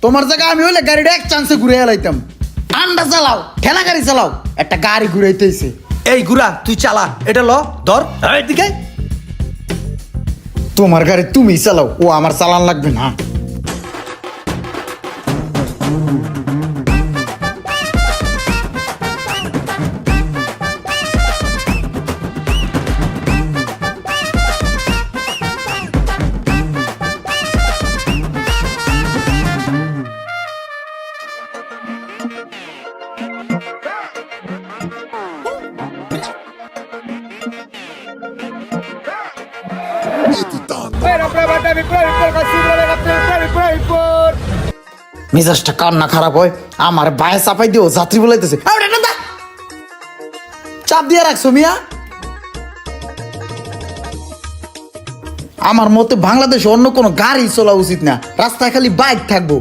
তোমার জায়গায় আমি হইলে গাড়িটা এক চান্সে ঘুরে এলাইতাম। আন্ডা চালাও, ঠেলা গাড়ি চালাও, একটা গাড়ি ঘুরাইতেছে। এই গুড়া তুই চালা, এটা ল ধর এইদিকে। তোমার গাড়ি তুমি চালাও, ও আমার চালান লাগবে না। মেজাজটা কান্না খারাপ হয়, আমার বায়ে চাপাই দিও যাত্রী বলাইতেছে। চাপ দিয়ে রাখছো মিয়া। আমার মতে বাংলাদেশে অন্য কোনো গাড়ি চলা উচিত না, রাস্তায় খালি বাইক থাকবো।